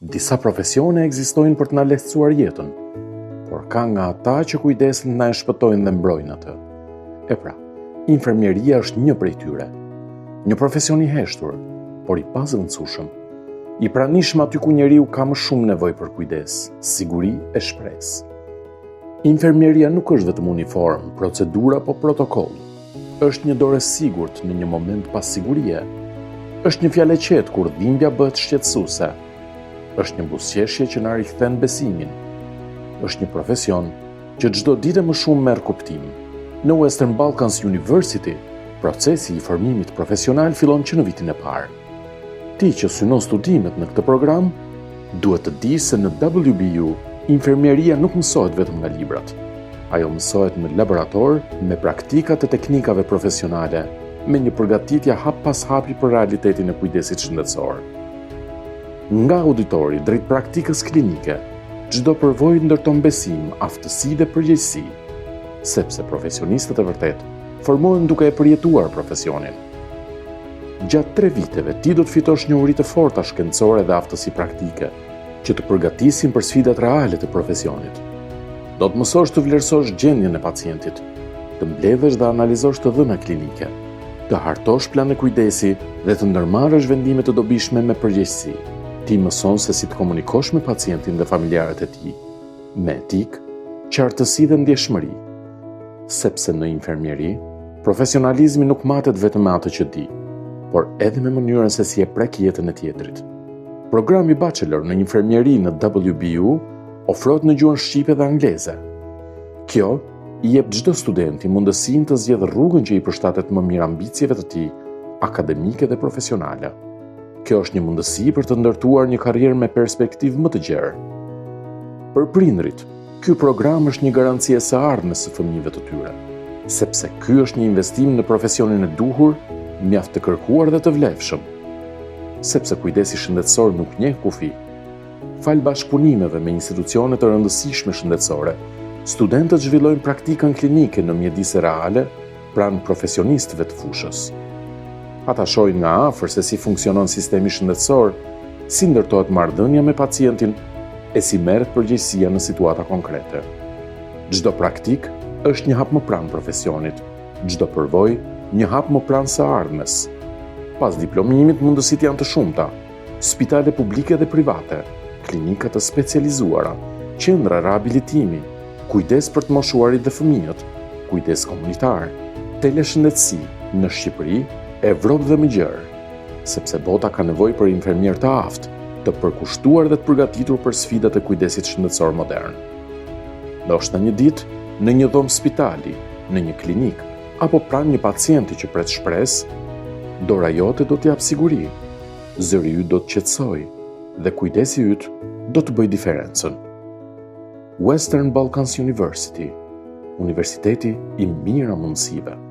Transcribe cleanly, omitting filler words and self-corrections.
Disa profesione ekzistojnë për të na lehtësuar jetën, por ka nga ata që kujdesen të na e shpëtojnë dhe mbrojnë atë. E pra, infermieria është një prej tyre. Një profesion i heshtur, por i pazëvendësueshëm, i pranishëm aty ku njeriu ka më shumë nevojë për kujdes, siguri e shpresë. Infermieria nuk është vetëm uniform, procedura apo protokoll. Është një dorë e sigurt në një moment pas sigurie. Është një fjalë e qetë kur dhimbja bëhet shqetësuese. Është një buzëqeshje që na rikthen besimin. Është një profesion që çdo ditë më shumë merr kuptim. Në Western Balkans University, procesi i formimit profesional fillon që në vitin e parë. Ti që synon studimet në këtë program, duhet të di se në WBU, infermieria nuk mësohet vetëm nga librat. Ajo mësohet në laborator me praktikat e teknikave profesionale, me një përgatitje hap pas hapi për realitetin e kujdesit shëndetësor. Nga auditori drejt praktikës klinike, çdo përvojë ndërton besim, aftësi dhe përgjegjësi, sepse profesionistët e vërtet formohen duke e përjetuar profesionin. Gjatë 3 viteve ti do të fitosh njohuri të forta shkencore dhe aftësi praktike, që të përgatisin për sfidat reale të profesionit. Do të mësosh të vlerësosh gjendjen e pacientit, të mbledhësh dhe analizosh të dhëna klinike, të hartosh plan e kujdesi dhe të ndërmarrësh vendime të dobishme me përgjegjësi. Ti mëson se si të komunikosh me pacientin dhe familjarët e tij, me etik, qartësi dhe ndjeshmëri. Sepse në infermieri, profesionalizmi nuk matet vetëm me atë që di, por edhe me mënyrën se si e prek jetën e tjetrit. Programi bachelor në infermieri në WBU ofrohet në gjuhën shqipe dhe angleze. Kjo i jep çdo studenti mundësinë të zgjedhë rrugën që i përshtatet më mirë ambicieve të tij, akademike dhe profesionale. Kjo është një mundësi për të ndërtuar një karrierë me perspektivë më të gjerë. Për prindrit, ky program është një garanci e së ardhmes së fëmijëve të tyre, sepse ky është një investim në profesionin e duhur, mjaft të kërkuar dhe të vlefshëm. Sepse kujdesi shëndetësor nuk njeh kufi. Fal bashkëpunimeve me institucione të rëndësishme shëndetësore, studentët zhvillojnë praktikën klinike në mjedise reale pranë profesionistëve të fushës. Ata shohin nga afër se si funksionon sistemi shëndetësor, si ndërtohet marrëdhënia me pacientin e si merret përgjegjësia në situata konkrete. Çdo praktik është një hap më pranë profesionit, çdo përvojë një hap më pranë së ardhmes. Pas diplomimit mundësitë janë të shumta: spitale publike dhe private, klinika të specializuara, qendra rehabilitimi, kujdes për të moshuarit dhe fëmijët, kujdes komunitar, teleshëndetësi në Shqipëri, Evropë dhe më gjerë, sepse bota ka nevojë për infermier të aftë, të përkushtuar dhe të përgatitur për sfidat e kujdesit shëndetësor modern. Ndoshta një ditë, në një dhomë spitali, në një klinik, apo pranë një pacienti që pret shpresë, dora jote do t'jap siguri, zëri yt do të qetësoj dhe kujdesi yt do të bëjë diferencën. Western Balkans University, universiteti i mira mundësive.